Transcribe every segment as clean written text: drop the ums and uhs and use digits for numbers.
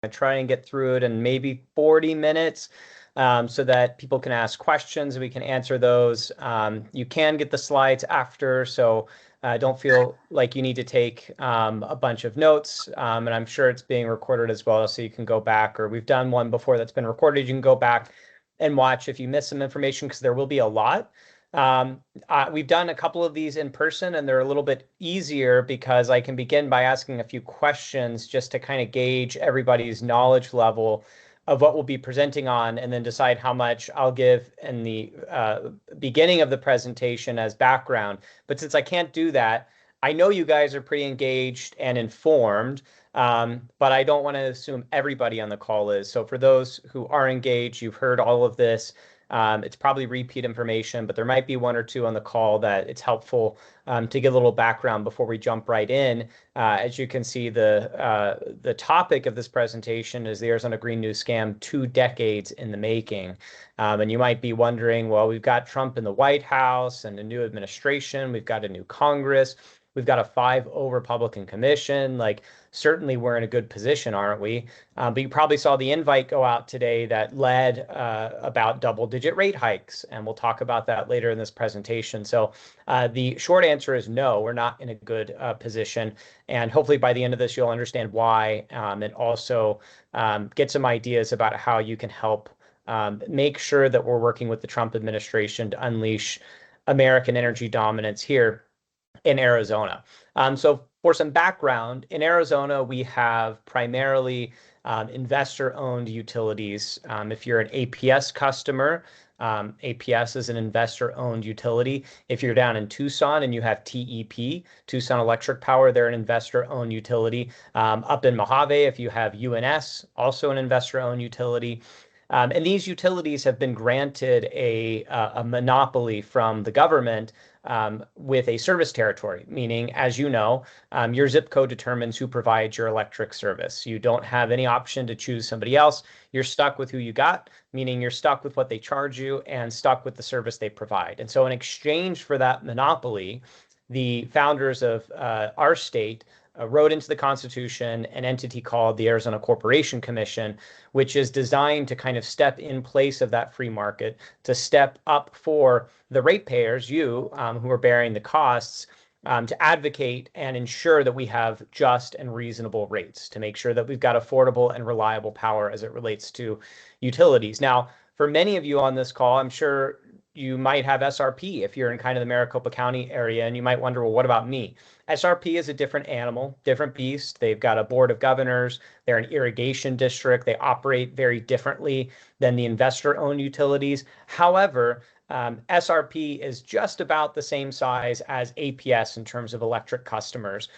I try and get through it in maybe 40 minutes so that people can ask questions and we can answer those. You can get the slides after, so don't feel like you need to take a bunch of notes. And I'm sure it's being recorded as well, so you can go back, or we've done one before that's been recorded. You can go back and watch if you miss some information, because there will be a lot. We've done a couple of these in person, and they're a little bit easier because I can begin by asking a few questions just to kind of gauge everybody's knowledge level of what we'll be presenting on, and then decide how much I'll give in the beginning of the presentation as background. But since I can't do that, I know you guys are pretty engaged and informed, but I don't want to assume everybody on the call is. So for those who are engaged, you've heard all of this. It's probably repeat information, but there might be one or two on the call that it's helpful to get a little background before we jump right in. As you can see, the topic of this presentation is the Arizona Green New Scam, 2 decades in the making. And you might be wondering, well, we've got Trump in the White House and a new administration. We've got a new Congress. We've got a 5-0 Republican commission. Like, certainly we're in a good position, aren't we? But you probably saw the invite go out today that led about double-digit rate hikes, and we'll talk about that later in this presentation. So the short answer is no, we're not in a good position. And hopefully by the end of this, you'll understand why, and also get some ideas about how you can help make sure that we're working with the Trump administration to unleash American energy dominance here in Arizona. So for some background, in Arizona, we have primarily investor-owned utilities. If you're an APS customer, APS is an investor-owned utility. If you're down in Tucson and you have TEP, Tucson Electric Power, they're an investor-owned utility. Up in Mojave, if you have UNS, also an investor-owned utility. And these utilities have been granted a monopoly from the government with a service territory, meaning, as you know, your zip code determines who provides your electric service. You don't have any option to choose somebody else. You're stuck with who you got, meaning you're stuck with what they charge you and stuck with the service they provide. And so in exchange for that monopoly, the founders of our state wrote into the Constitution an entity called the Arizona Corporation Commission, which is designed to kind of step in place of that free market, to step up for the ratepayers, you who are bearing the costs, to advocate and ensure that we have just and reasonable rates, to make sure that we've got affordable and reliable power as it relates to utilities. Now, for many of you on this call, I'm sure you might have SRP if you're in kind of the Maricopa County area, and you might wonder, well, what about me? SRP is a different animal, different beast. They've got a board of governors. They're an irrigation district. They operate very differently than the investor-owned utilities. However, SRP is just about the same size as APS in terms of electric customers.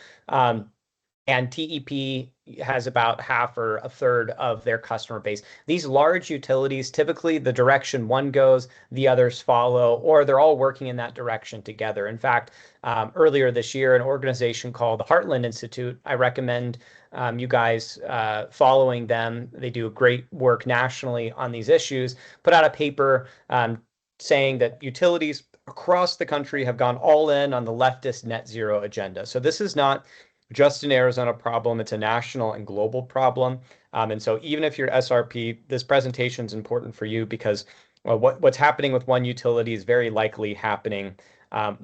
And TEP has about half or a third of their customer base. These large utilities, typically the direction one goes, the others follow, or they're all working in that direction together. In fact, earlier this year, an organization called the Heartland Institute, I recommend you guys following them. They do great work nationally on these issues, put out a paper saying that utilities across the country have gone all in on the leftist net zero agenda. So this is not just an Arizona problem, it's a national and global problem. And so even if you're SRP, this presentation is important for you because what's happening with one utility is very likely happening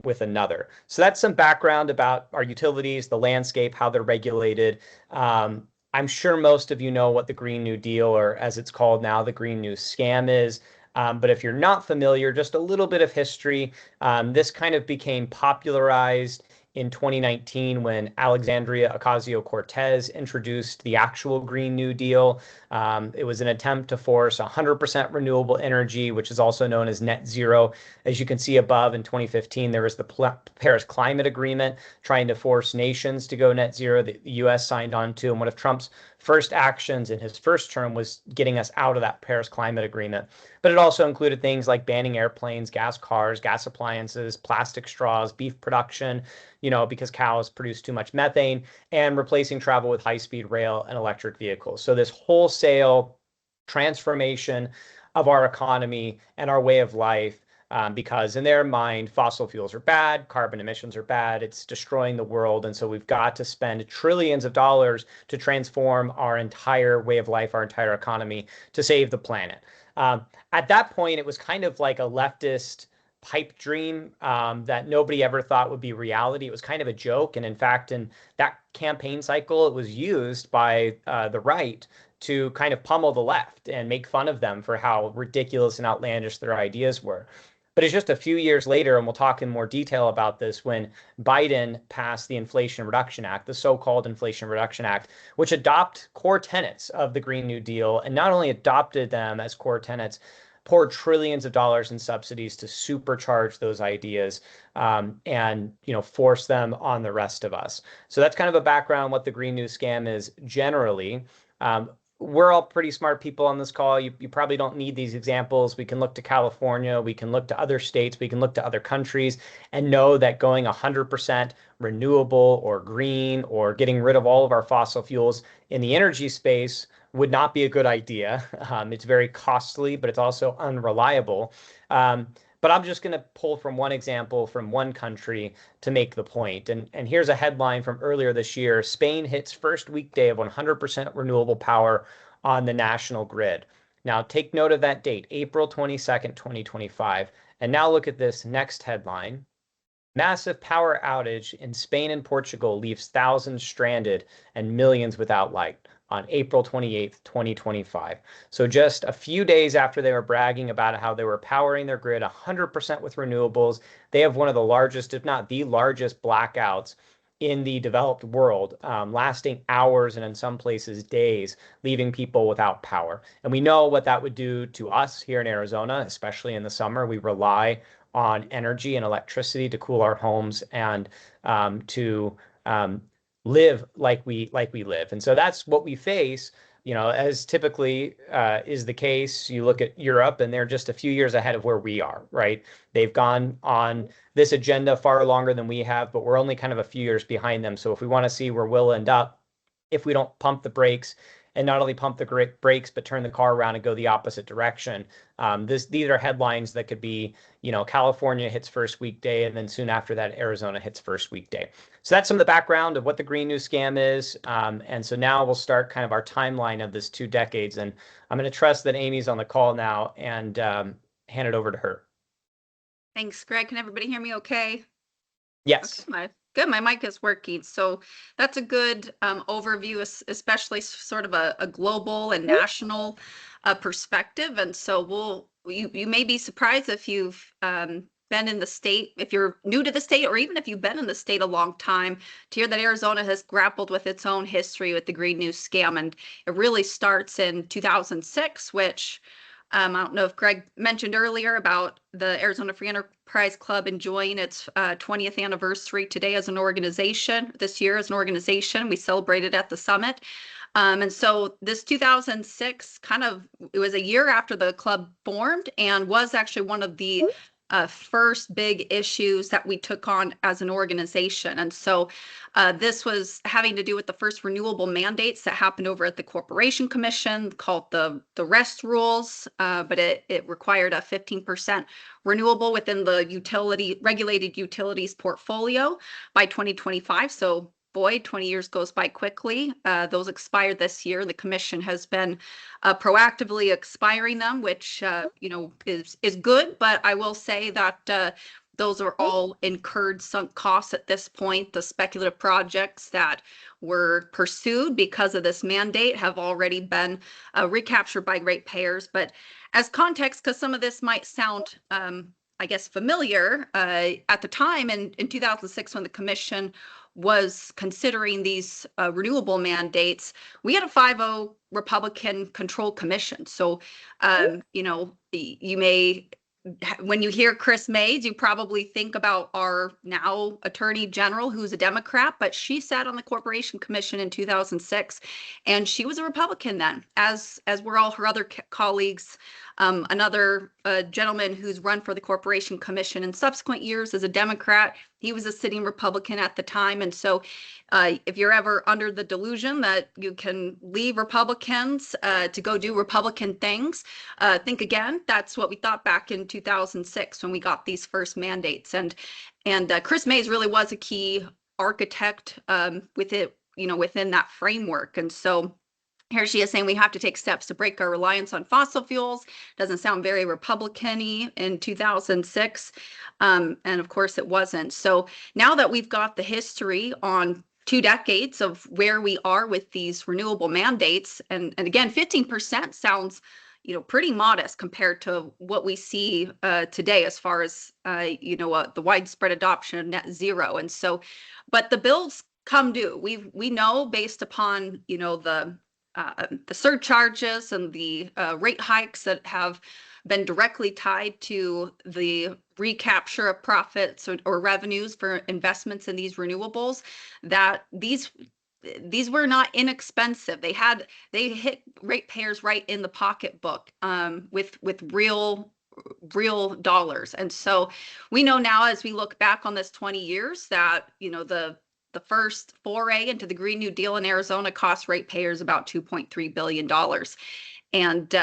with another. So that's some background about our utilities, the landscape, how they're regulated. I'm sure most of you know what the Green New Deal, or as it's called now, the Green New Scam is. But if you're not familiar, just a little bit of history. This kind of became popularized in 2019 when Alexandria Ocasio-Cortez introduced the actual Green New Deal. It was an attempt to force 100% renewable energy, which is also known as net zero. As you can see above, in 2015, there was the Paris Climate Agreement trying to force nations to go net zero. The US signed on to, and one of Trump's first actions in his first term was getting us out of that Paris Climate Agreement. But it also included things like banning airplanes, gas cars, gas appliances, plastic straws, beef production, because cows produce too much methane, and replacing travel with high-speed rail and electric vehicles. So this wholesale transformation of our economy and our way of life because in their mind, fossil fuels are bad, carbon emissions are bad, it's destroying the world. And so we've got to spend trillions of dollars to transform our entire way of life, our entire economy to save the planet. At that point, it was kind of like a leftist pipe dream that nobody ever thought would be reality. It was kind of a joke. And in fact, in that campaign cycle, it was used by the right to kind of pummel the left and make fun of them for how ridiculous and outlandish their ideas were. But it's just a few years later, and we'll talk in more detail about this, when Biden passed the Inflation Reduction Act, the so-called Inflation Reduction Act, which adopted core tenets of the Green New Deal, and not only adopted them as core tenets, poured trillions of dollars in subsidies to supercharge those ideas and force them on the rest of us. So that's kind of a background what the Green New Scam is generally. We're all pretty smart people on this call. You probably don't need these examples. We can look to California, we can look to other states, we can look to other countries and know that going 100% renewable or green or getting rid of all of our fossil fuels in the energy space would not be a good idea. It's very costly, but it's also unreliable. But I'm just going to pull from one example from one country to make the point. And here's a headline from earlier this year. Spain hits first weekday of 100% renewable power on the national grid. Now, take note of that date, April 22nd, 2025. And now look at this next headline. Massive power outage in Spain and Portugal leaves thousands stranded and millions without light on April 28th, 2025. So just a few days after they were bragging about how they were powering their grid 100% with renewables, they have one of the largest, if not the largest, blackouts in the developed world, lasting hours and in some places days, leaving people without power. And we know what that would do to us here in Arizona, especially in the summer. We rely on energy and electricity to cool our homes and to live like we live. And so that's what we face, as typically is the case. You look at Europe and they're just a few years ahead of where we are, right? They've gone on this agenda far longer than we have, but we're only kind of a few years behind them. So if we want to see where we'll end up, if we don't pump the brakes, and not only pump the brakes, but turn the car around and go the opposite direction. These are headlines that could be, California hits first weekday, and then soon after that, Arizona hits first weekday. So that's some of the background of what the Green New Scam is. And so now we'll start kind of our timeline of this 2 decades. And I'm going to trust that Amy's on the call now and hand it over to her. Thanks, Greg. Can everybody hear me okay? Yes. Okay, good. My mic is working. So that's a good overview, especially sort of a global and national perspective. And so you may be surprised if you've been in the state, if you're new to the state, or even if you've been in the state a long time, to hear that Arizona has grappled with its own history with the Green New Scam. And it really starts in 2006, which I don't know if Greg mentioned earlier about the Arizona Free Enterprise Club enjoying its 20th anniversary today as an organization, this year as an organization. We celebrated at the summit. And so this 2006 it was a year after the club formed and was actually one of the first big issues that we took on as an organization. And so this was having to do with the first renewable mandates that happened over at the Corporation Commission, called the REST rules, but it required a 15% renewable within the regulated utilities portfolio by 2025. So boy, 20 years goes by quickly. Those expired this year. The commission has been proactively expiring them, which is good. But I will say that those are all incurred sunk costs at this point. The speculative projects that were pursued because of this mandate have already been recaptured by ratepayers. But as context, because some of this might sound familiar, at the time in 2006, when the commission was considering these renewable mandates, we had a 5-0 Republican controlled commission. So, you may, when you hear Chris Mays, you probably think about our now Attorney General, who's a Democrat, but she sat on the Corporation Commission in 2006, and she was a Republican then, as were all her other colleagues Another gentleman who's run for the Corporation Commission in subsequent years is a Democrat. He was a sitting Republican at the time. And so if you're ever under the delusion that you can leave Republicans to go do Republican things, think again. That's what we thought back in 2006 when we got these first mandates. And Chris Mays really was a key architect with it, within that framework. And so here she is saying we have to take steps to break our reliance on fossil fuels. Doesn't sound very Republican-y in 2006. And of course it wasn't. So now that we've got the history on 2 decades of where we are with these renewable mandates, and again, 15% sounds pretty modest compared to what we see today as far as the widespread adoption of net zero. And so, but the bills come due. We know based upon the surcharges and the rate hikes that have been directly tied to the recapture of profits or revenues for investments in these renewables, that these were not inexpensive. They hit ratepayers right in the pocketbook with real dollars. And so we know now, as we look back on this 20 years, that the first foray into the Green New Deal in Arizona cost ratepayers about $2.3 billion. And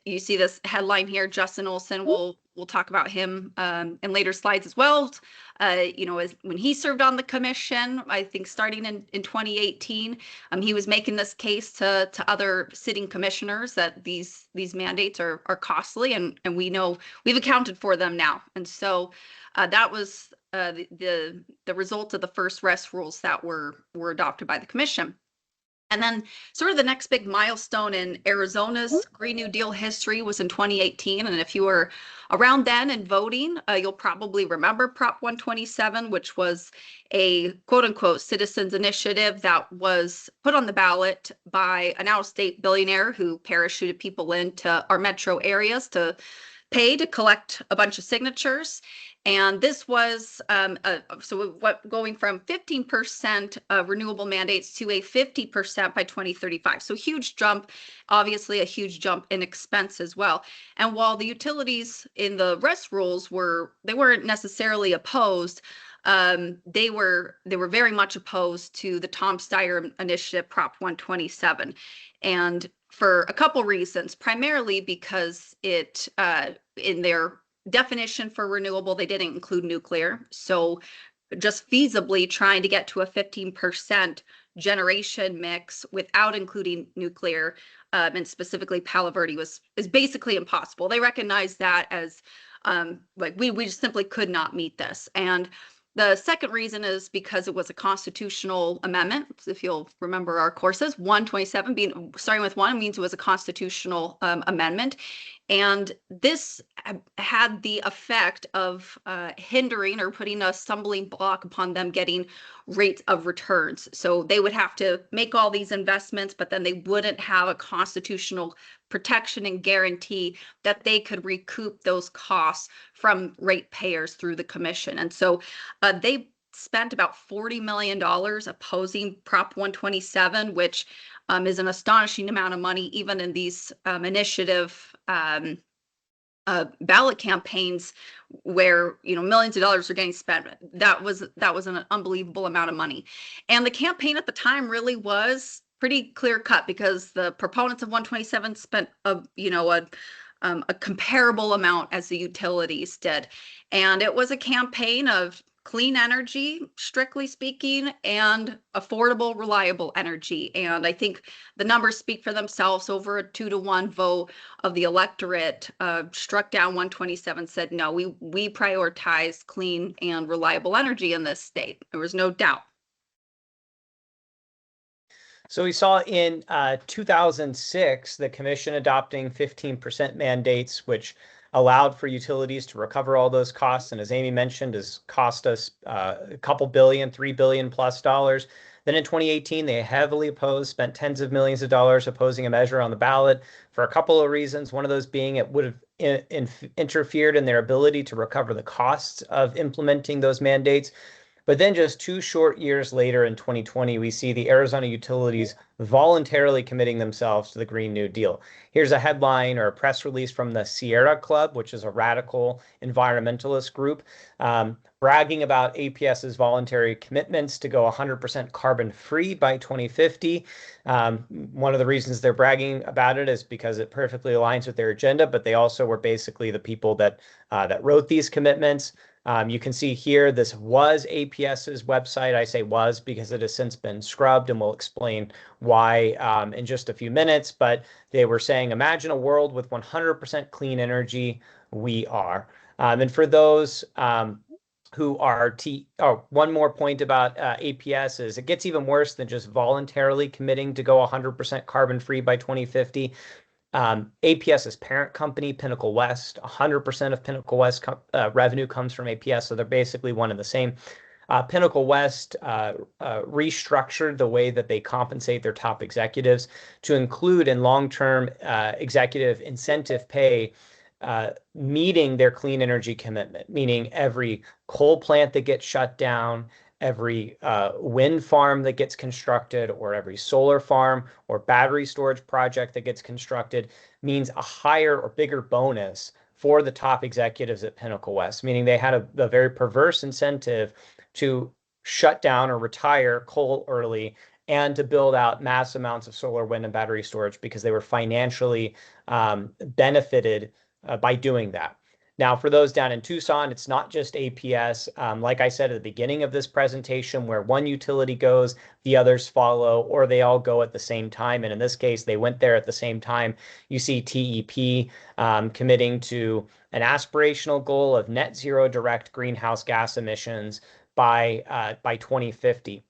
you see this headline here, Justin Olson. We'll talk about him in later slides as well. When he served on the commission, I think starting in 2018, he was making this case to other sitting commissioners that these mandates are costly, and we know we've accounted for them now. And so that was the result of the first RES rules that were adopted by the commission. And then sort of the next big milestone in Arizona's Green New Deal history was in 2018. And if you were around then and voting, you'll probably remember Prop 127, which was a quote unquote citizens initiative that was put on the ballot by an out-of-state billionaire who parachuted people into our metro areas to pay to collect a bunch of signatures. And this was going from 15% renewable mandates to a 50% by 2035. So huge jump, obviously a huge jump in expense as well. And while the utilities in the RES rules weren't necessarily opposed, they were very much opposed to the Tom Steyer initiative, Prop 127. And for a couple reasons, primarily because it in their definition for renewable, they didn't include nuclear. So just feasibly trying to get to a 15% generation mix without including nuclear, and specifically Palo Verde, is basically impossible. They recognize that as we just simply could not meet this. And the second reason is because it was a constitutional amendment. If you'll remember our courses, 127 starting with 1 means it was a constitutional amendment. And this had the effect of hindering or putting a stumbling block upon them getting rates of returns. So they would have to make all these investments, but then they wouldn't have a constitutional protection and guarantee that they could recoup those costs from ratepayers through the commission. And so they spent about $40 million opposing Prop 127, which is an astonishing amount of money, even in these initiative ballot campaigns where millions of dollars are getting spent. That was an unbelievable amount of money. And the campaign at the time really was pretty clear cut, because the proponents of 127 spent a comparable amount as the utilities did. And it was a campaign of clean energy, strictly speaking, and affordable, reliable energy. And I think the numbers speak for themselves. Over a 2-to-1 vote of the electorate struck down 127, said, no, we prioritize clean and reliable energy in this state. There was no doubt. So we saw in 2006, the commission adopting 15% mandates, which allowed for utilities to recover all those costs. And as Amy mentioned, has cost us a couple billion, $3 billion plus dollars. Then in 2018, they heavily opposed, spent tens of millions of dollars opposing a measure on the ballot for a couple of reasons. One of those being it would have interfered in their ability to recover the costs of implementing those mandates. But then just 2 short years later in 2020, we see the Arizona utilities voluntarily committing themselves to the Green New Deal. Here's a headline or a press release from the Sierra Club, which is a radical environmentalist group, bragging about APS's voluntary commitments to go 100% carbon free by 2050. One of the reasons they're bragging about it is because it perfectly aligns with their agenda, but they also were basically the people that wrote these commitments. You can see here, this was APS's website. I say was because it has since been scrubbed, and we'll explain why in just a few minutes. But they were saying, imagine a world with 100% clean energy. We are. And for those who are one more point about APS is it gets even worse than just voluntarily committing to go 100% carbon free by 2050. APS's parent company, Pinnacle West, 100% of Pinnacle West revenue comes from APS, so they're basically one and the same. Pinnacle West restructured the way that they compensate their top executives to include in long-term executive incentive pay meeting their clean energy commitment, meaning every coal plant that gets shut down, every wind farm that gets constructed, or every solar farm or battery storage project that gets constructed means a higher or bigger bonus for the top executives at Pinnacle West, meaning they had a very perverse incentive to shut down or retire coal early and to build out mass amounts of solar, wind, and battery storage because they were financially benefited by doing that. Now, for those down in Tucson, it's not just APS. Like I said at the beginning of this presentation, where one utility goes, the others follow, or they all go at the same time. And in this case, they went there at the same time. You see TEP committing to an aspirational goal of net zero direct greenhouse gas emissions by 2050.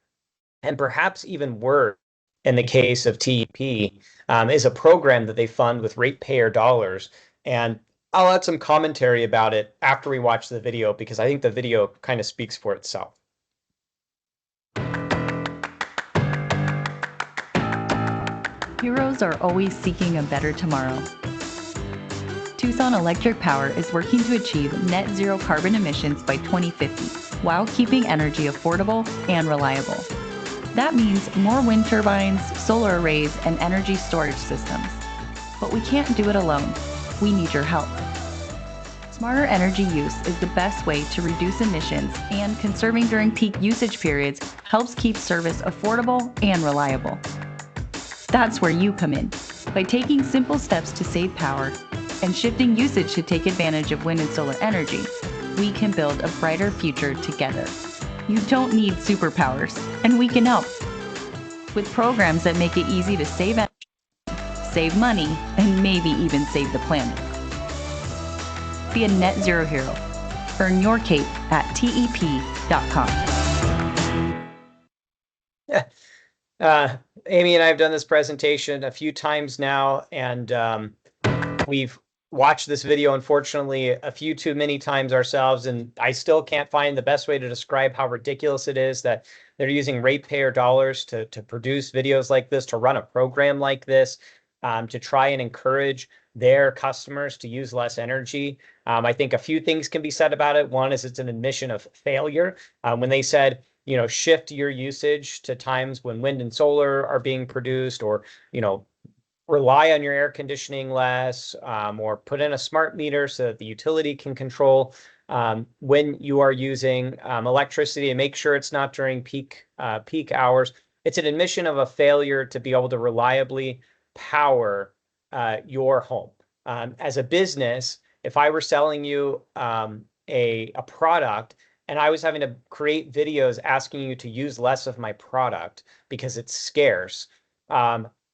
And perhaps even worse, in the case of TEP, is a program that they fund with ratepayer dollars. And I'll add some commentary about it after we watch the video because I think the video kind of speaks for itself. Heroes are always seeking a better tomorrow. Tucson Electric Power is working to achieve net zero carbon emissions by 2050 while keeping energy affordable and reliable. That means more wind turbines, solar arrays, and energy storage systems. But we can't do it alone. We need your help. Smarter energy use is the best way to reduce emissions, and conserving during peak usage periods helps keep service affordable and reliable. That's where you come in. By taking simple steps to save power and shifting usage to take advantage of wind and solar energy, we can build a brighter future together. You don't need superpowers, and we can help. With programs that make it easy to save energy, save money, and maybe even save the planet. Be a net zero hero. Earn your cape at tep.com. Amy and I have done this presentation a few times now, and we've watched this video, unfortunately, a few too many times ourselves, and I still can't find the best way to describe how ridiculous it is that they're using ratepayer dollars to produce videos like this, to run a program like this, to try and encourage their customers to use less energy. I think a few things can be said about it. One is it's an admission of failure. When they said, shift your usage to times when wind and solar are being produced, or, rely on your air conditioning less, or put in a smart meter so that the utility can control when you are using electricity and make sure it's not during peak hours. It's an admission of a failure to be able to reliably power your home. As a business, if I were selling you a product and I was having to create videos asking you to use less of my product because it's scarce,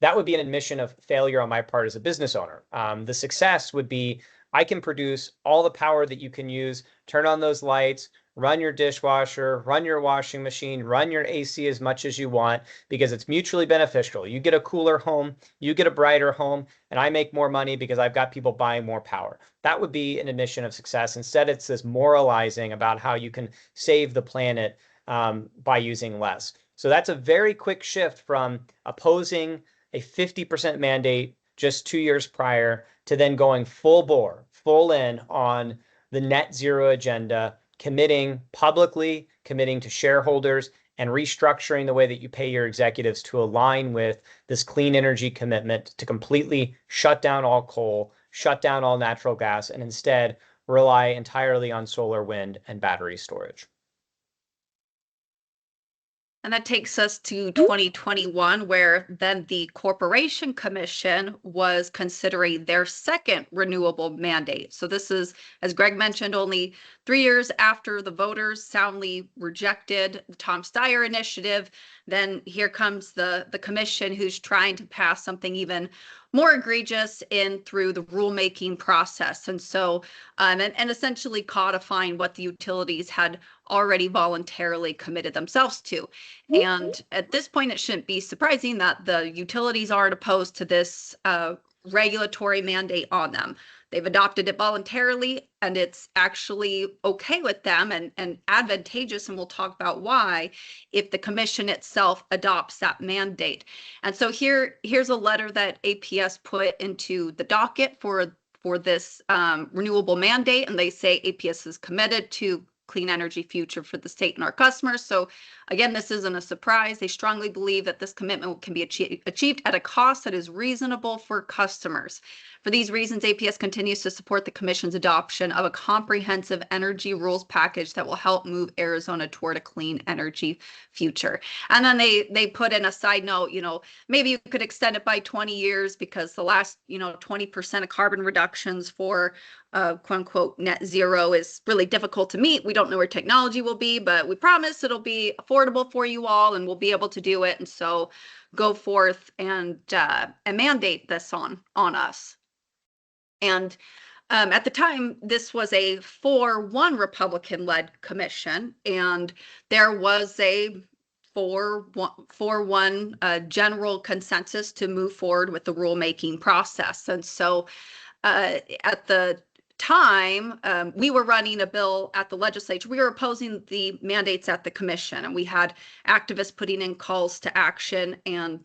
that would be an admission of failure on my part as a business owner. The success would be I can produce all the power that you can use, turn on those lights, run your dishwasher, run your washing machine, run your AC as much as you want, because it's mutually beneficial. You get a cooler home, you get a brighter home, and I make more money because I've got people buying more power. That would be an admission of success. Instead, it's this moralizing about how you can save the planet by using less. So that's a very quick shift from opposing a 50% mandate just 2 years prior to then going full bore, full in on the net zero agenda committing publicly, committing to shareholders, and restructuring the way that you pay your executives to align with this clean energy commitment to completely shut down all coal, shut down all natural gas, and instead rely entirely on solar, wind, and battery storage. And that takes us to 2021, where then the Corporation Commission was considering their second renewable mandate. So this is, as Greg mentioned, only 3 years after the voters soundly rejected the Tom Steyer initiative. Then here comes the commission, who's trying to pass something even more egregious in through the rulemaking process. And so, and essentially codifying what the utilities had already voluntarily committed themselves to. And at this point, it shouldn't be surprising that the utilities aren't opposed to this regulatory mandate on them. They've adopted it voluntarily, and it's actually okay with them and advantageous, and we'll talk about why, if the commission itself adopts that mandate. And so here's a letter that APS put into the docket for this renewable mandate, and they say APS is committed to clean energy future for the state and our customers. So again, this isn't a surprise. They strongly believe that this commitment can be achieved at a cost that is reasonable for customers. For these reasons, APS continues to support the Commission's adoption of a comprehensive energy rules package that will help move Arizona toward a clean energy future. And then they put in a side note, maybe you could extend it by 20 years because the last, 20% of carbon reductions for quote unquote net zero is really difficult to meet. We don't know where technology will be, but we promise it'll be affordable for you all and we'll be able to do it. And so go forth and mandate this on us. And at the time, this was a 4-1 Republican-led commission, and there was a 4-1 general consensus to move forward with the rulemaking process. And so at the time, we were running a bill at the legislature. We were opposing the mandates at the commission, and we had activists putting in calls to action, and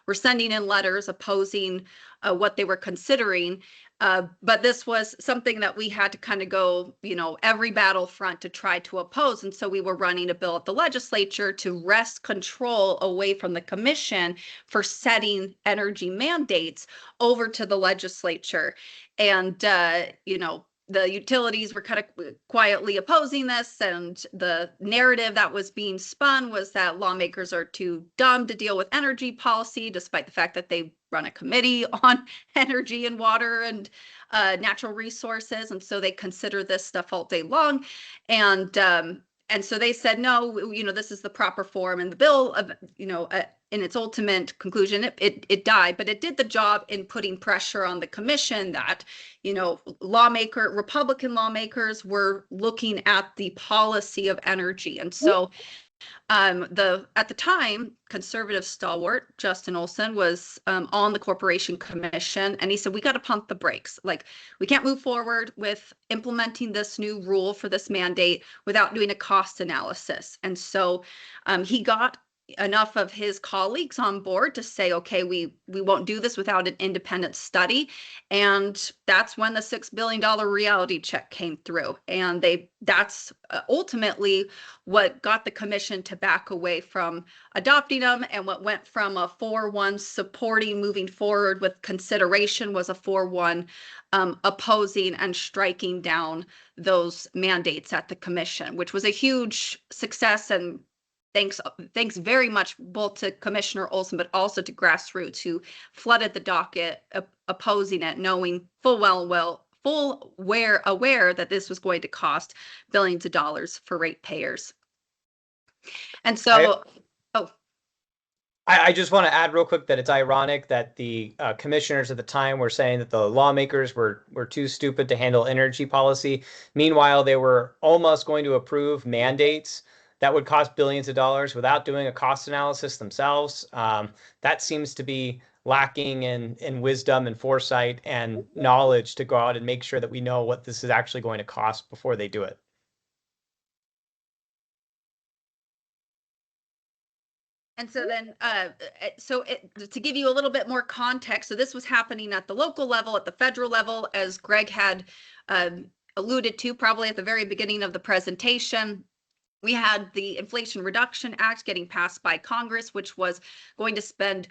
we're sending in letters opposing what they were considering. But this was something that we had to kind of go, every battlefront to try to oppose. And so we were running a bill at the legislature to wrest control away from the commission for setting energy mandates over to the legislature. And, the utilities were kind of quietly opposing this, and the narrative that was being spun was that lawmakers are too dumb to deal with energy policy, despite the fact that they run a committee on energy and water and natural resources, and so they consider this stuff all day long. And so they said, no, this is the proper form. And the bill, in its ultimate conclusion, it died, but it did the job in putting pressure on the commission that, Republican lawmakers were looking at the policy of energy. And so at the time, conservative stalwart Justin Olson was on the Corporation Commission, and he said, we got to pump the brakes. Like, we can't move forward with implementing this new rule for this mandate without doing a cost analysis. And so he got enough of his colleagues on board to say, okay, we won't do this without an independent study. And that's when the $6 billion reality check came through. And that's ultimately what got the commission to back away from adopting them. And what went from a 4-1 supporting moving forward with consideration was a 4-1 opposing and striking down those mandates at the commission, which was a huge success. And thanks very much both to Commissioner Olson, but also to grassroots who flooded the docket opposing it, knowing aware that this was going to cost billions of dollars for ratepayers. And so, I just want to add real quick that it's ironic that the commissioners at the time were saying that the lawmakers were too stupid to handle energy policy. Meanwhile, they were almost going to approve mandates that would cost billions of dollars without doing a cost analysis themselves. That seems to be lacking in wisdom and foresight and knowledge to go out and make sure that we know what this is actually going to cost before they do it. And so then, to give you a little bit more context, so this was happening at the local level, at the federal level, as Greg had alluded to probably at the very beginning of the presentation, we had the Inflation Reduction Act getting passed by Congress, which was going to spend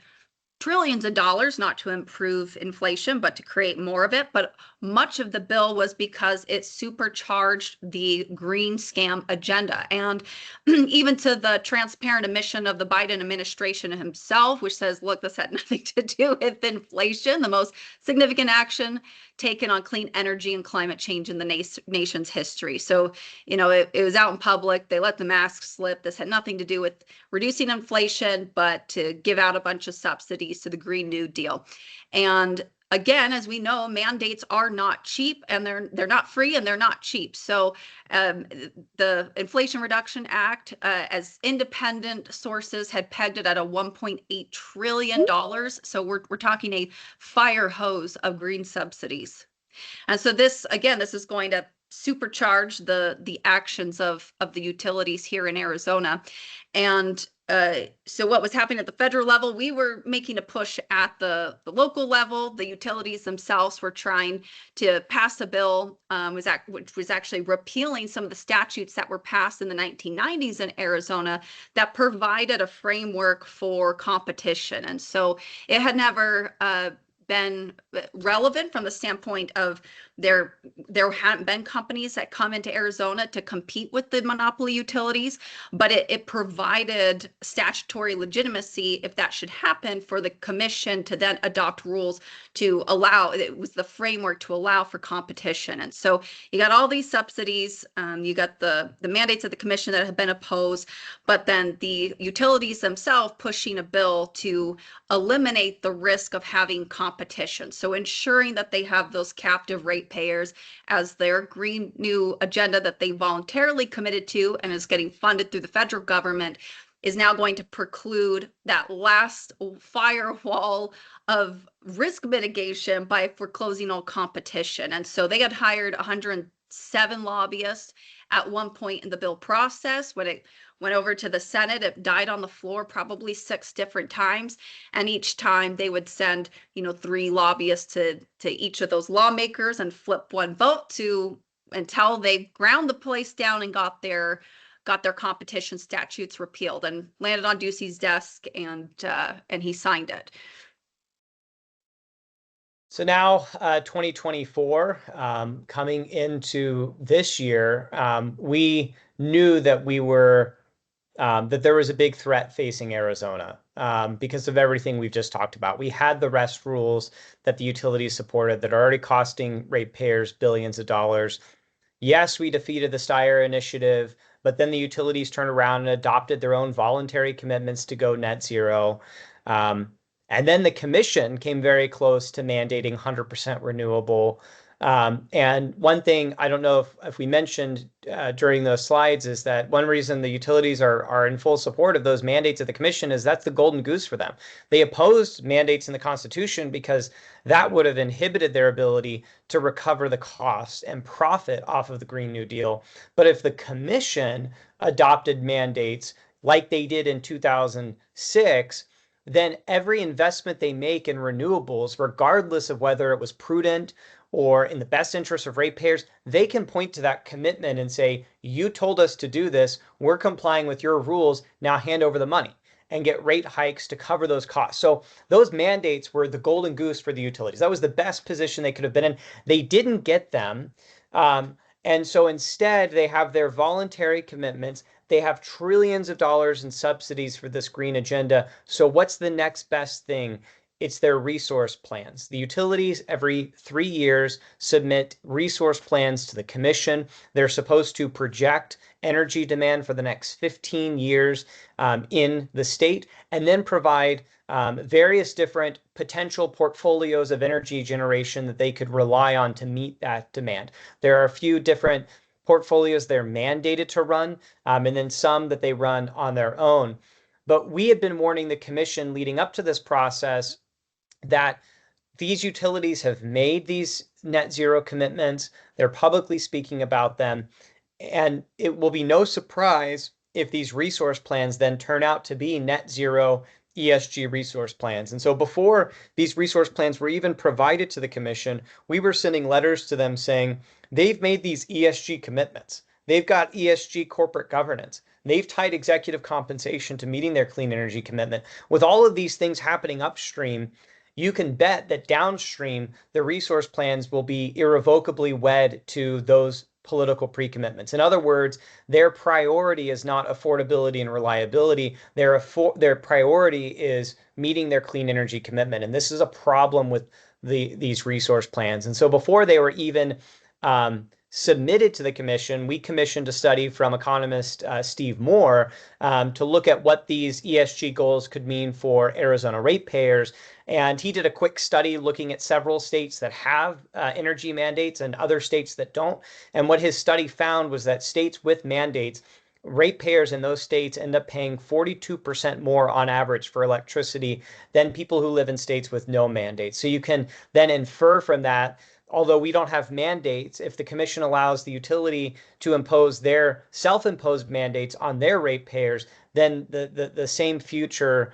trillions of dollars, not to improve inflation, but to create more of it. But much of the bill was because it supercharged the green scam agenda. And even to the transparent admission of the Biden administration himself, which says, look, this had nothing to do with inflation, the most significant action taken on clean energy and climate change in the nation's history. So, it was out in public. They let the mask slip. This had nothing to do with reducing inflation, but to give out a bunch of subsidies to the Green New Deal. And again, as we know, mandates are not cheap, and they're not free, and they're not cheap. So the Inflation Reduction Act, as independent sources, had pegged it at a $1.8 trillion. So we're talking a fire hose of green subsidies. And so this is going to supercharge the actions of the utilities here in Arizona. And so what was happening at the federal level, we were making a push at the local level. The utilities themselves were trying to pass a bill, which was actually repealing some of the statutes that were passed in the 1990s in Arizona that provided a framework for competition. And so it had never been relevant from the standpoint of there hadn't been companies that come into Arizona to compete with the monopoly utilities, but it provided statutory legitimacy, if that should happen, for the commission to then adopt rules to allow, it was the framework to allow for competition. And so you got all these subsidies, you got the mandates of the commission that have been opposed, but then the utilities themselves pushing a bill to eliminate the risk of having competition. So ensuring that they have those captive ratepayers as their Green New agenda that they voluntarily committed to and is getting funded through the federal government is now going to preclude that last firewall of risk mitigation by foreclosing all competition. And so they had hired 107 lobbyists at one point in the bill process. When it went over to the Senate, it died on the floor probably 6 different times. And each time they would send, 3 lobbyists to each of those lawmakers and flip one vote until they ground the place down and got their competition statutes repealed, and landed on Ducey's desk, and he signed it. So now 2024, coming into this year, we knew that that there was a big threat facing Arizona because of everything we've just talked about. We had the REST rules that the utilities supported that are already costing ratepayers billions of dollars. Yes, we defeated the Steyer initiative, but then the utilities turned around and adopted their own voluntary commitments to go net zero. And then the commission came very close to mandating 100% renewable. And one thing, I don't know if we mentioned during those slides, is that one reason the utilities are in full support of those mandates of the commission is that's the golden goose for them. They opposed mandates in the Constitution because that would have inhibited their ability to recover the cost and profit off of the Green New Deal. But if the commission adopted mandates like they did in 2006, then every investment they make in renewables, regardless of whether it was prudent or in the best interest of ratepayers, they can point to that commitment and say, you told us to do this, we're complying with your rules, now hand over the money, and get rate hikes to cover those costs. So those mandates were the golden goose for the utilities. That was the best position they could have been in. They didn't get them. And so instead, they have their voluntary commitments. They have trillions of dollars in subsidies for this green agenda. So what's the next best thing? It's their resource plans. The utilities every 3 years submit resource plans to the commission. They're supposed to project energy demand for the next 15 years in the state, and then provide various different potential portfolios of energy generation that they could rely on to meet that demand. There are a few different portfolios they're mandated to run, and then some that they run on their own. But we had been warning the commission leading up to this process that these utilities have made these net zero commitments. They're publicly speaking about them. And it will be no surprise if these resource plans then turn out to be net zero ESG resource plans. And so before these resource plans were even provided to the commission, we were sending letters to them saying they've made these ESG commitments. They've got ESG corporate governance. They've tied executive compensation to meeting their clean energy commitment. With all of these things happening upstream, you can bet that downstream, the resource plans will be irrevocably wed to those political pre-commitments. In other words, their priority is not affordability and reliability. Their priority is meeting their clean energy commitment. And this is a problem with these resource plans. And so before they were even submitted to the commission, we commissioned a study from economist Steve Moore to look at what these ESG goals could mean for Arizona ratepayers. And he did a quick study looking at several states that have energy mandates and other states that don't. And what his study found was that states with mandates, ratepayers in those states end up paying 42% more on average for electricity than people who live in states with no mandates. So you can then infer from that, although we don't have mandates, if the commission allows the utility to impose their self-imposed mandates on their ratepayers, then the same future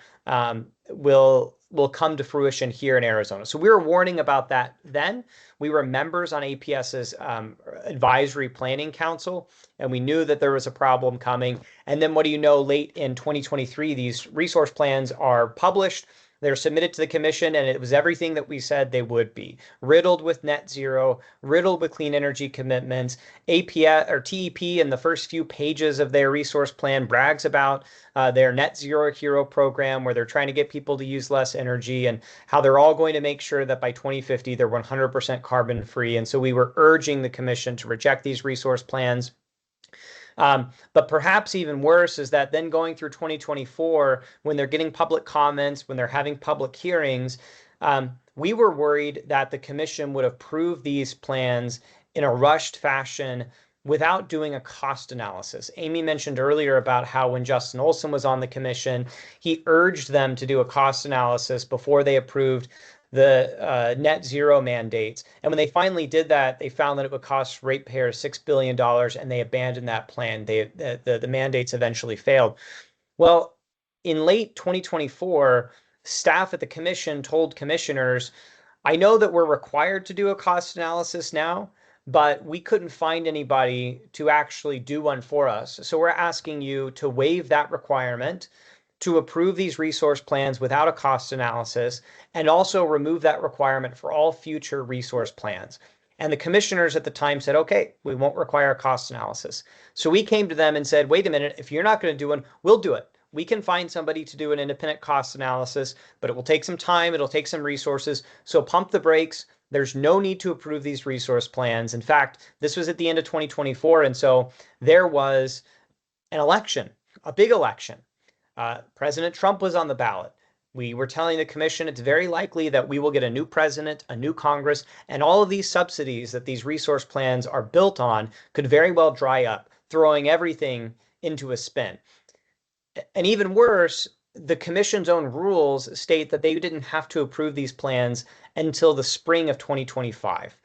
will come to fruition here in Arizona. So we were warning about that then. We were members on APS's advisory planning council, and we knew that there was a problem coming. And then what do you know, late in 2023, these resource plans are published. They're submitted to the commission, and it was everything that we said they would be. Riddled with net zero, riddled with clean energy commitments. APS or TEP in the first few pages of their resource plan brags about their net zero hero program, where they're trying to get people to use less energy, and how they're all going to make sure that by 2050 they're 100% carbon free. And so we were urging the commission to reject these resource plans. But perhaps even worse is that then going through 2024, when they're getting public comments, when they're having public hearings, we were worried that the commission would approve these plans in a rushed fashion without doing a cost analysis. Amy mentioned earlier about how when Justin Olson was on the commission, he urged them to do a cost analysis before they approved the net zero mandates. And when they finally did that, they found that it would cost ratepayers $6 billion, and they abandoned that plan. The mandates eventually failed. Well, in late 2024, staff at the commission told commissioners, I know that we're required to do a cost analysis now, but we couldn't find anybody to actually do one for us. So we're asking you to waive that requirement, to approve these resource plans without a cost analysis, and also remove that requirement for all future resource plans. And the commissioners at the time said, okay, we won't require a cost analysis. So we came to them and said, wait a minute, if you're not going to do one, we'll do it. We can find somebody to do an independent cost analysis, but it will take some time, it'll take some resources. So pump the brakes. There's no need to approve these resource plans. In fact, this was at the end of 2024. And so there was an election, a big election. President Trump was on the ballot. We were telling the commission it's very likely that we will get a new president, a new Congress, and all of these subsidies that these resource plans are built on could very well dry up, throwing everything into a spin. And even worse, the commission's own rules state that they didn't have to approve these plans until the spring of 2025.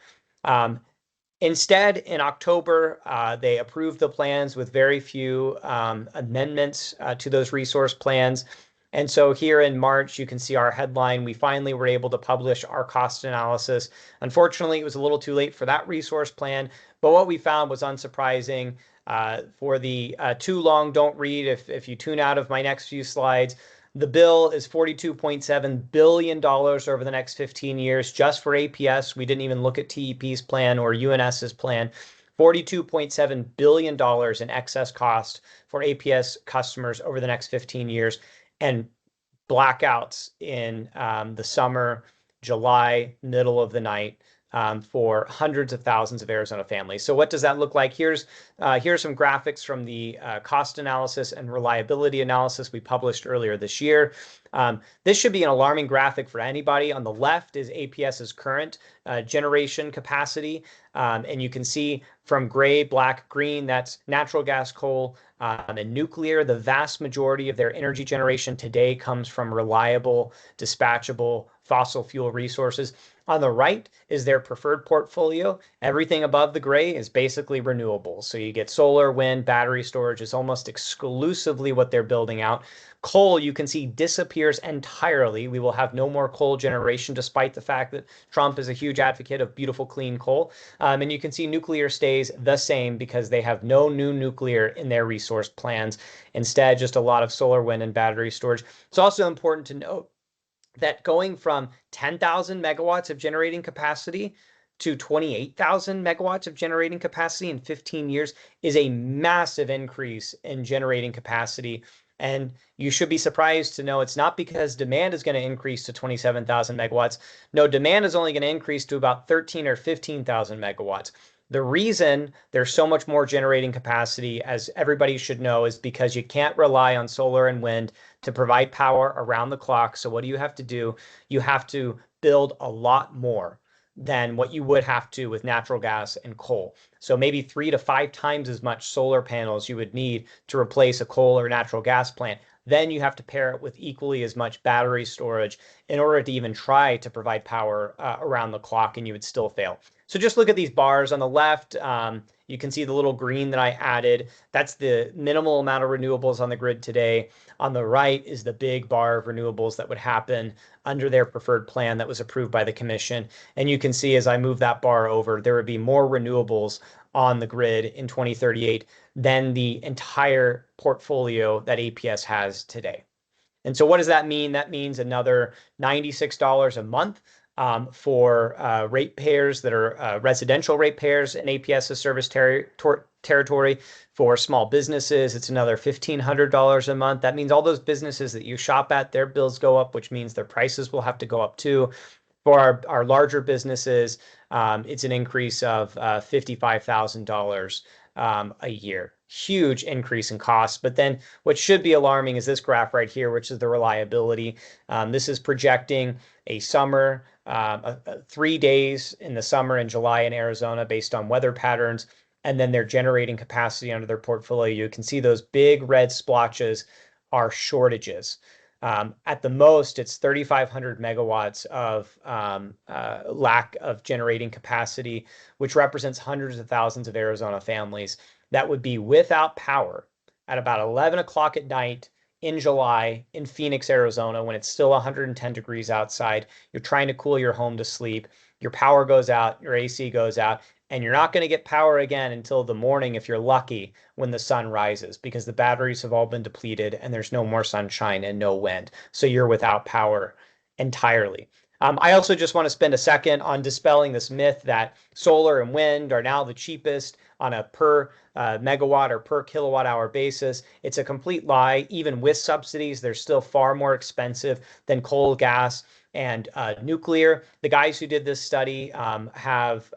Instead, in October, they approved the plans with very few amendments to those resource plans. And so here in March, you can see our headline. We finally were able to publish our cost analysis. Unfortunately, it was a little too late for that resource plan, but what we found was unsurprising. For the too long, don't read, if you tune out of my next few slides, the bill is $42.7 billion over the next 15 years just for APS. We didn't even look at TEP's plan or UNS's plan. $42.7 billion in excess cost for APS customers over the next 15 years, and blackouts in the summer, July, middle of the night, for hundreds of thousands of Arizona families. So what does that look like? Here's some graphics from the cost analysis and reliability analysis we published earlier this year. This should be an alarming graphic for anybody. On the left is APS's current generation capacity. And you can see from gray, black, green, that's natural gas, coal, and nuclear. The vast majority of their energy generation today comes from reliable, dispatchable fossil fuel resources. On the right is their preferred portfolio. Everything above the gray is basically renewables. So you get solar, wind, battery storage is almost exclusively what they're building out. Coal, you can see, disappears entirely. We will have no more coal generation, despite the fact that Trump is a huge advocate of beautiful, clean coal. And you can see nuclear stays the same because they have no new nuclear in their resource plans. Instead, just a lot of solar, wind, and battery storage. It's also important to note that going from 10,000 megawatts of generating capacity to 28,000 megawatts of generating capacity in 15 years is a massive increase in generating capacity. And you should be surprised to know it's not because demand is going to increase to 27,000 megawatts. No, demand is only going to increase to about 13 or 15,000 megawatts. The reason there's so much more generating capacity, as everybody should know, is because you can't rely on solar and wind to provide power around the clock. So what do you have to do? You have to build a lot more than what you would have to with natural gas and coal. So maybe 3 to 5 times as much solar panels you would need to replace a coal or natural gas plant. Then you have to pair it with equally as much battery storage in order to even try to provide power around the clock, and you would still fail. So just look at these bars on the left. You can see the little green that I added. That's the minimal amount of renewables on the grid today. On the right is the big bar of renewables that would happen under their preferred plan that was approved by the commission. And you can see as I move that bar over, there would be more renewables on the grid in 2038 than the entire portfolio that APS has today. And so what does that mean? That means another $96 a month for ratepayers that are residential ratepayers in APS's service territory. For small businesses, it's another $1,500 a month. That means all those businesses that you shop at, their bills go up, which means their prices will have to go up too. For our larger businesses, it's an increase of $55,000 a year. Huge increase in costs. But then what should be alarming is this graph right here, which is the reliability. This is projecting a summer, 3 days in the summer in July in Arizona based on weather patterns, and then their generating capacity under their portfolio. You can see those big red splotches are shortages. At the most, it's 3,500 megawatts of lack of generating capacity, which represents hundreds of thousands of Arizona families that would be without power at about 11 o'clock at night in July in Phoenix, Arizona, when it's still 110 degrees outside. You're trying to cool your home to sleep. Your power goes out, your AC goes out, and you're not going to get power again until the morning if you're lucky when the sun rises, because the batteries have all been depleted and there's no more sunshine and no wind. So you're without power entirely. I also just want to spend a second on dispelling this myth that solar and wind are now the cheapest on a per megawatt or per kilowatt hour basis. It's a complete lie. Even with subsidies, they're still far more expensive than coal, gas, and nuclear. The guys who did this study have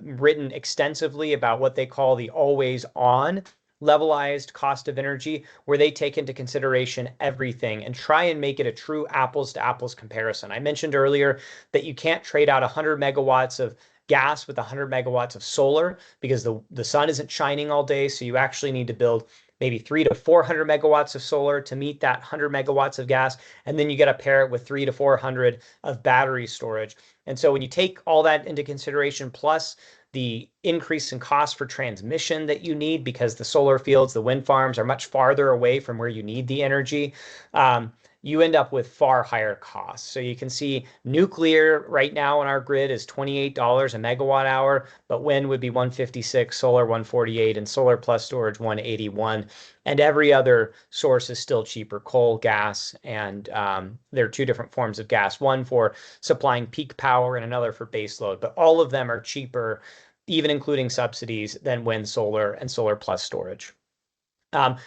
written extensively about what they call the always on levelized cost of energy, where they take into consideration everything and try and make it a true apples to apples comparison. I mentioned earlier that you can't trade out 100 megawatts of gas with 100 megawatts of solar because the sun isn't shining all day. So you actually need to build maybe 300 to 400 megawatts of solar to meet that 100 megawatts of gas. And then you got to pair it with 300 to 400 of battery storage. And so when you take all that into consideration, plus the increase in cost for transmission that you need because the solar fields, the wind farms are much farther away from where you need the energy, you end up with far higher costs. So you can see nuclear right now on our grid is $28 a megawatt hour, but wind would be $156, solar $148, and solar plus storage $181. And every other source is still cheaper: coal, gas, and there are two different forms of gas, one for supplying peak power and another for base load. But all of them are cheaper, even including subsidies, than wind, solar, and solar plus storage.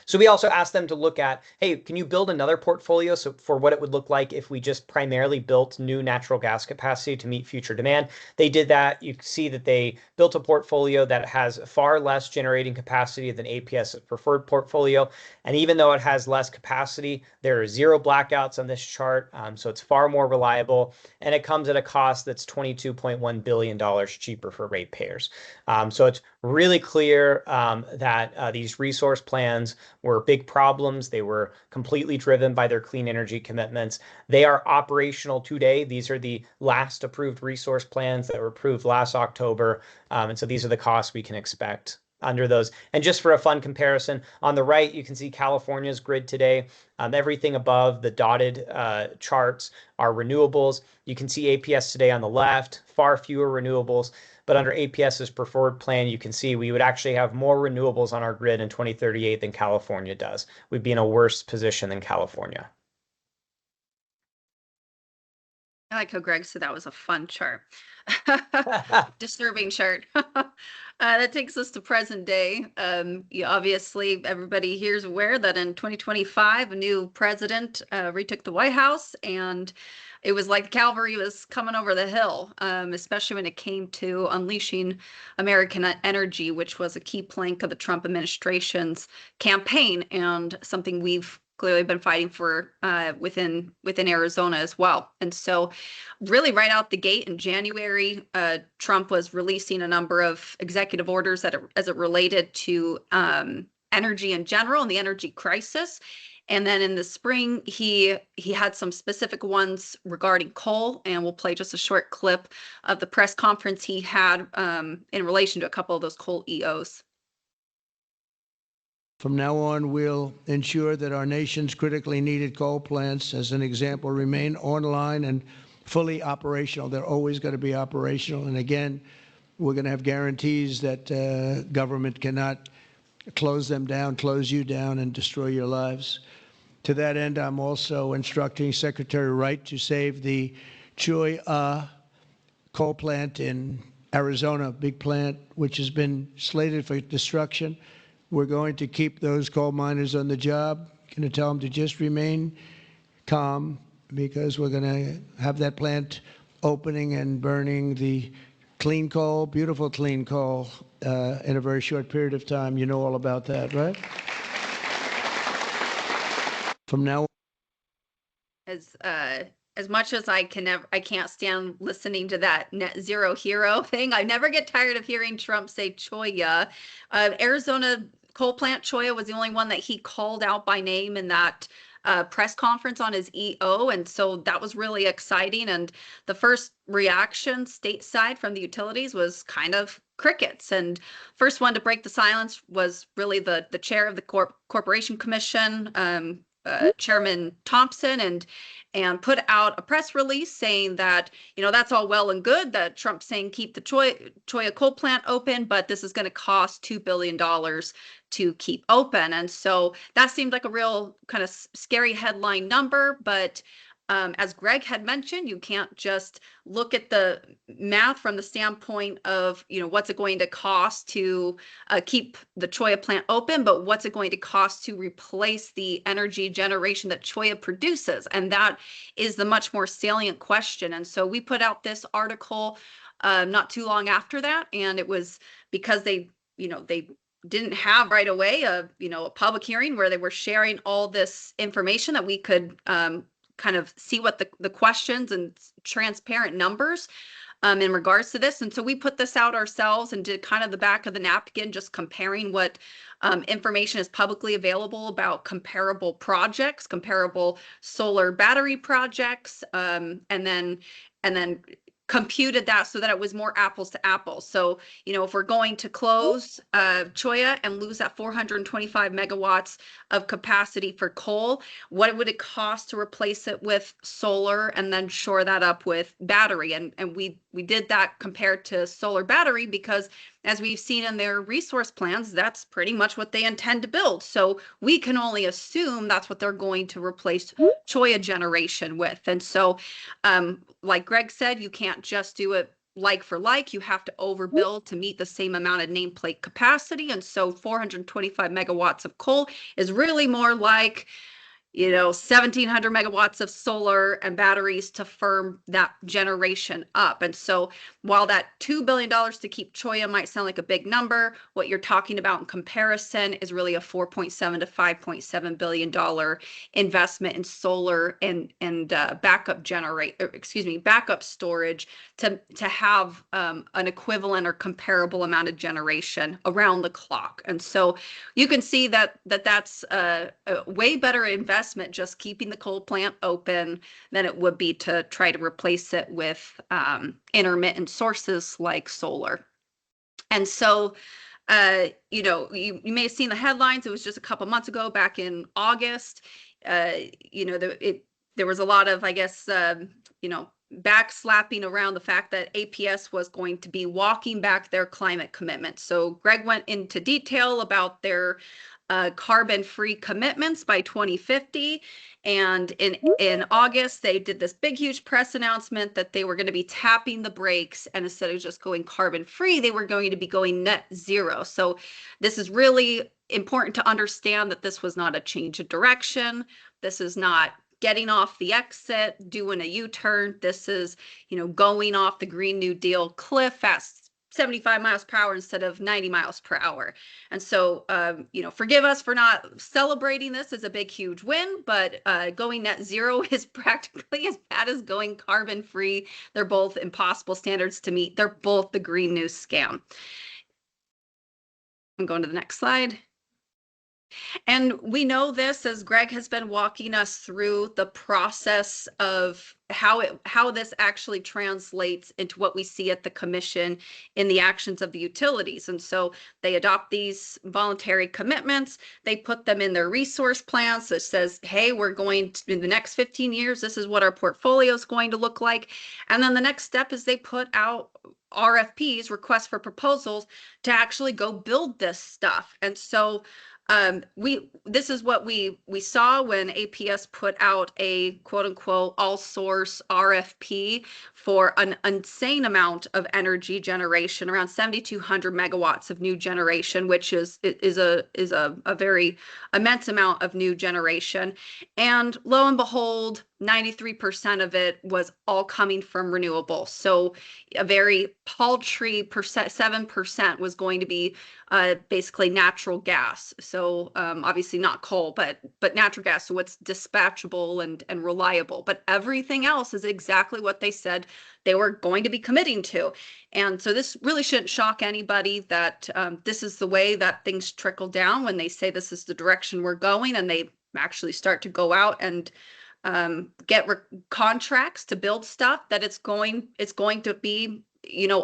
So we also asked them to look at, hey, can you build another portfolio so for what it would look like if we just primarily built new natural gas capacity to meet future demand? They did that. You see that they built a portfolio that has far less generating capacity than APS's preferred portfolio. And even though it has less capacity, there are 0 blackouts on this chart. So it's far more reliable, and it comes at a cost that's $22.1 billion cheaper for ratepayers. So it's really clear that these resource plans were big problems. They were completely driven by their clean energy commitments. They are operational today. These are the last approved resource plans that were approved last October. And so these are the costs we can expect under those. And just for a fun comparison, on the right, you can see California's grid today. Everything above the dotted charts are renewables. You can see APS today on the left, far fewer renewables. But under APS's preferred plan, you can see we would actually have more renewables on our grid in 2038 than California does. We'd be in a worse position than California. I like how Greg said that was a fun chart. Disturbing chart. That takes us to present day. Obviously, everybody here is aware that in 2025, a new president retook the White House, and it was like cavalry was coming over the hill, especially when it came to unleashing American energy, which was a key plank of the Trump administration's campaign and something we've clearly been fighting for within Arizona as well. And so really right out the gate in January, Trump was releasing a number of executive orders as it related to energy in general and the energy crisis. And then in the spring, he had some specific ones regarding coal, and we'll play just a short clip of the press conference he had in relation to a couple of those coal EOs. From now on, we'll ensure that our nation's critically needed coal plants, as an example, remain online and fully operational. They're always going to be operational. And again, we're going to have guarantees that government cannot close them down, close you down, and destroy your lives. To that end, I'm also instructing Secretary Wright to save the Cholla coal plant in Arizona, big plant, which has been slated for destruction. We're going to keep those coal miners on the job. Going to tell them to just remain calm, because we're going to have that plant opening and burning the clean coal, beautiful clean coal, in a very short period of time. You know all about that, right? From now on. As much as I can't stand listening to that net zero hero thing. I never get tired of hearing Trump say Cholla. Arizona coal plant Cholla was the only one that he called out by name in that press conference on his EO. And so that was really exciting. And the first reaction stateside from the utilities was kind of crickets. And first one to break the silence was really the chair of the Corporation Commission, Chairman Thompson, and put out a press release saying that, that's all well and good that Trump's saying keep the Cholla coal plant open, but this is going to cost $2 billion to keep open. And so that seemed like a real kind of scary headline number. But as Greg had mentioned, you can't just look at the math from the standpoint of, what's it going to cost to keep the Cholla plant open, but what's it going to cost to replace the energy generation that Cholla produces? And that is the much more salient question. And so we put out this article not too long after that, and it was because they didn't have right away a public hearing where they were sharing all this information that we could kind of see what the questions and transparent numbers in regards to this. And so we put this out ourselves and did kind of the back of the napkin, just comparing what information is publicly available about comparable projects, comparable solar battery projects, and then computed that so that it was more apples to apples. So, if we're going to close Cholla and lose that 425 megawatts of capacity for coal, what would it cost to replace it with solar and then shore that up with battery? And we did that compared to solar battery because, as we've seen in their resource plans, that's pretty much what they intend to build. So we can only assume that's what they're going to replace Cholla generation with. And so, like Greg said, you can't just do it like for like. You have to overbuild to meet the same amount of nameplate capacity. And so 425 megawatts of coal is really more like, 1,700 megawatts of solar and batteries to firm that generation up. And so while that $2 billion to keep Cholla might sound like a big number, what you're talking about in comparison is really a $4.7 to $5.7 billion investment in solar and backup backup storage to have an equivalent or comparable amount of generation around the clock. And so you can see that's a way better investment just keeping the coal plant open than it would be to try to replace it with intermittent sources like solar. And so, you may have seen the headlines. It was just a couple months ago, back in August. There was a lot of, I guess, backslapping around the fact that APS was going to be walking back their climate commitment. So Greg went into detail about their carbon-free commitments by 2050. And in August, they did this big, huge press announcement that they were going to be tapping the brakes, and instead of just going carbon-free, they were going to be going net zero. So this is really important to understand that this was not a change of direction. This is not getting off the exit, doing a U-turn. This is, going off the Green New Deal cliff at 75 miles per hour instead of 90 miles per hour. And so, forgive us for not celebrating this as a big, huge win, but going net zero is practically as bad as going carbon free. They're both impossible standards to meet. They're both the Green New scam. I'm going to the next slide. And we know this as Greg has been walking us through the process of how this actually translates into what we see at the commission in the actions of the utilities. And so they adopt these voluntary commitments, they put them in their resource plans that says, hey, we're going to, in the next 15 years, this is what our portfolio is going to look like. And then the next step is they put out RFPs, requests for proposals, to actually go build this stuff. And so this is what we saw when APS put out a quote unquote all source RFP for an insane amount of energy generation, around 7,200 megawatts of new generation, which is a very immense amount of new generation. And lo and behold, 93% of it was all coming from renewables. So a very paltry 7% was going to be basically natural gas. So obviously not coal, but natural gas. So it's dispatchable and reliable. But everything else is exactly what they said they were going to be committing to. And so this really shouldn't shock anybody that this is the way that things trickle down when they say this is the direction we're going, and they actually start to go out and get contracts to build stuff, that it's going to be,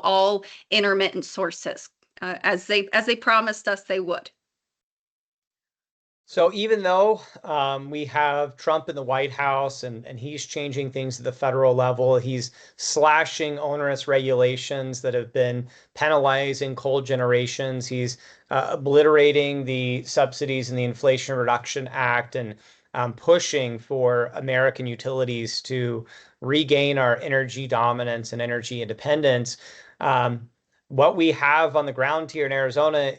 all intermittent sources, as they promised us they would. So even though we have Trump in the White House and he's changing things at the federal level, he's slashing onerous regulations that have been penalizing coal generations, he's obliterating the subsidies in the Inflation Reduction Act, and pushing for American utilities to regain our energy dominance and energy independence. What we have on the ground here in Arizona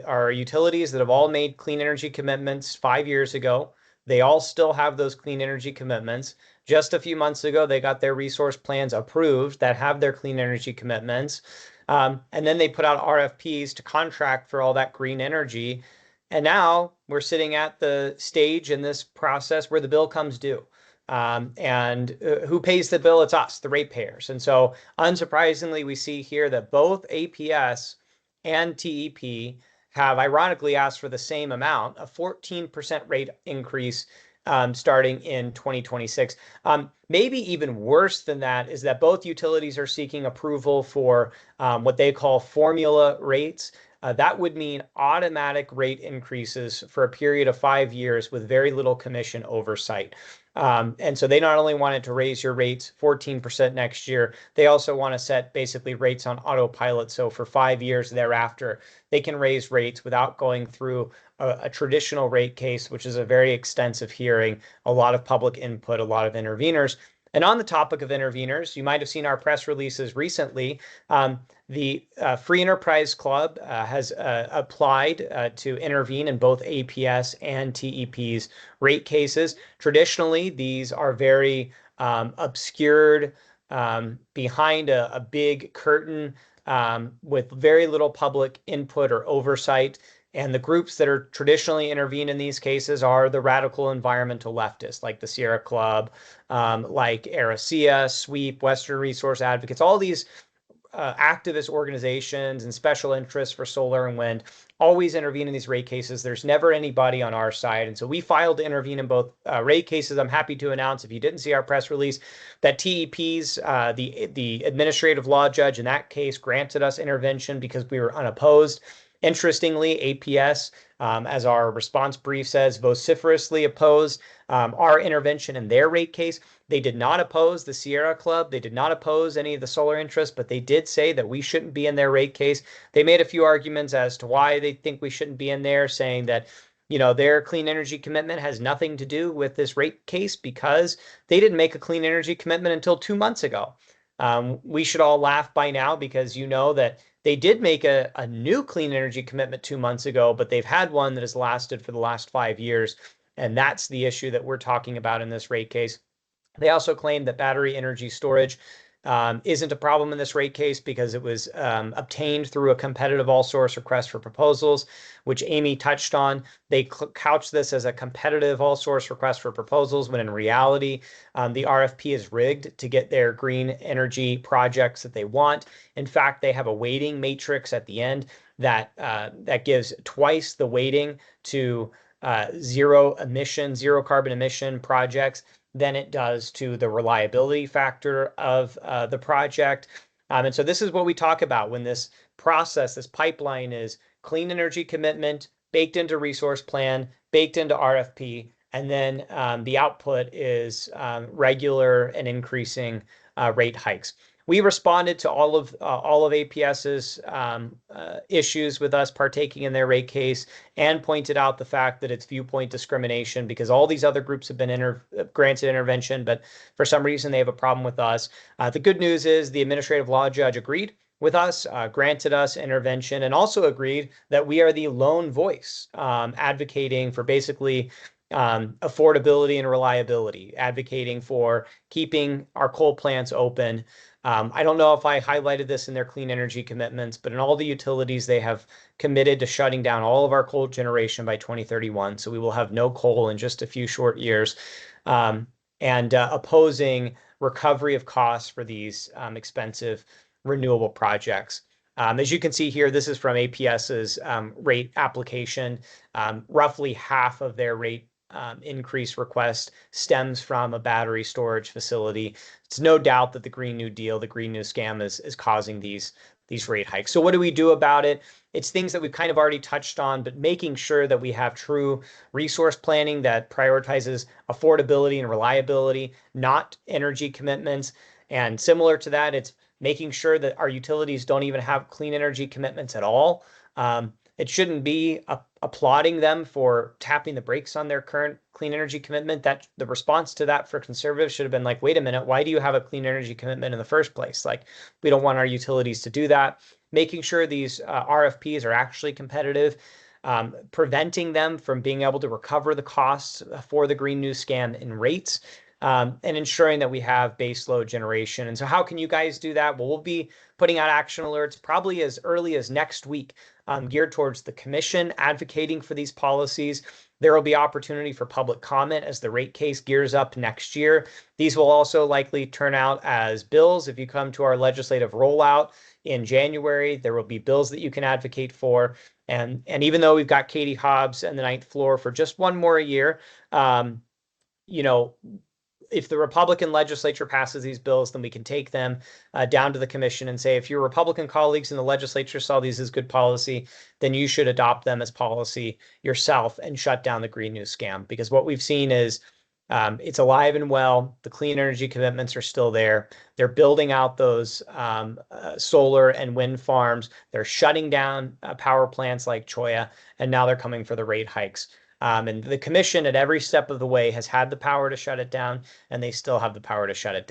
are utilities that have all made clean energy commitments 5 years ago. They all still have those clean energy commitments. Just a few months ago, they got their resource plans approved that have their clean energy commitments. And then they put out RFPs to contract for all that green energy. And now we're sitting at the stage in this process where the bill comes due. And who pays the bill? It's us, the ratepayers. And so unsurprisingly, we see here that both APS and TEP have ironically asked for the same amount, a 14% rate increase starting in 2026. Maybe even worse than that is that both utilities are seeking approval for what they call formula rates. That would mean automatic rate increases for a period of 5 years with very little commission oversight. And so they not only wanted to raise your rates 14% next year, they also want to set basically rates on autopilot. So for 5 years thereafter, they can raise rates without going through a traditional rate case, which is a very extensive hearing, a lot of public input, a lot of interveners. And on the topic of interveners, you might have seen our press releases recently. The Free Enterprise Club has applied to intervene in both APS and TEP's rate cases. Traditionally, these are very obscured, behind a big curtain, with very little public input or oversight. And the groups that are traditionally intervene in these cases are the radical environmental leftists, like the Sierra Club, like ARASEA, SWEEP, Western Resource Advocates, all these activist organizations and special interests for solar and wind always intervene in these rate cases. There's never anybody on our side. And so we filed to intervene in both rate cases. I'm happy to announce, if you didn't see our press release, that TEP's, the administrative law judge in that case, granted us intervention because we were unopposed. Interestingly, APS, as our response brief says, vociferously opposed our intervention in their rate case. They did not oppose the Sierra Club. They did not oppose any of the solar interests, but they did say that we shouldn't be in their rate case. They made a few arguments as to why they think we shouldn't be in there, saying that, you know, their clean energy commitment has nothing to do with this rate case because they didn't make a clean energy commitment until 2 months ago. We should all laugh by now because you know that they did make a new clean energy commitment 2 months ago, but they've had one that has lasted for the last 5 years. And that's the issue that we're talking about in this rate case. They also claim that battery energy storage isn't a problem in this rate case because it was obtained through a competitive all-source request for proposals, which Amy touched on. They couch this as a competitive all-source request for proposals, when in reality, the RFP is rigged to get their green energy projects that they want. In fact, they have a weighting matrix at the end that gives twice the weighting to zero carbon emission projects than it does to the reliability factor of the project. And so this is what we talk about when this process, this pipeline, is clean energy commitment baked into resource plan, baked into RFP, and then the output is regular and increasing rate hikes. We responded to all of APS's issues with us partaking in their rate case, and pointed out the fact that it's viewpoint discrimination because all these other groups have been granted intervention, but for some reason they have a problem with us. The good news is the administrative law judge agreed with us, granted us intervention, and also agreed that we are the lone voice advocating for basically affordability and reliability, advocating for keeping our coal plants open. I don't know if I highlighted this in their clean energy commitments, but in all the utilities, they have committed to shutting down all of our coal generation by 2031. So we will have no coal in just a few short years, and opposing recovery of costs for these expensive renewable projects. As you can see here, this is from APS's rate application. Roughly half of their rate increase request stems from a battery storage facility. It's no doubt that the Green New Deal, the Green New Scam is causing these rate hikes. So what do we do about it? It's things that we've kind of already touched on, but making sure that we have true resource planning that prioritizes affordability and reliability, not energy commitments. And similar to that, it's making sure that our utilities don't even have clean energy commitments at all. It shouldn't be applauding them for tapping the brakes on their current clean energy commitment. That the response to that for conservatives should have been like, wait a minute, why do you have a clean energy commitment in the first place? Like, we don't want our utilities to do that. Making sure these RFPs are actually competitive, preventing them from being able to recover the costs for the Green New Scam in rates, and ensuring that we have baseload generation. And so how can you guys do that? Well, we'll be putting out action alerts probably as early as next week, geared towards the commission advocating for these policies. There will be opportunity for public comment as the rate case gears up next year. These will also likely turn out as bills. If you come to our legislative rollout in January, there will be bills that you can advocate for. And even though we've got Katie Hobbs and the ninth floor for just one more year, you know, if the Republican legislature passes these bills, then we can take them down to the commission and say, if your Republican colleagues in the legislature saw these as good policy, then you should adopt them as policy yourself and shut down the Green New Scam. Because what we've seen is it's alive and well. The clean energy commitments are still there. They're building out those solar and wind farms. They're shutting down power plants like Cholla, and now they're coming for the rate hikes. And the commission at every step of the way has had the power to shut it down, and they still have the power to shut it down.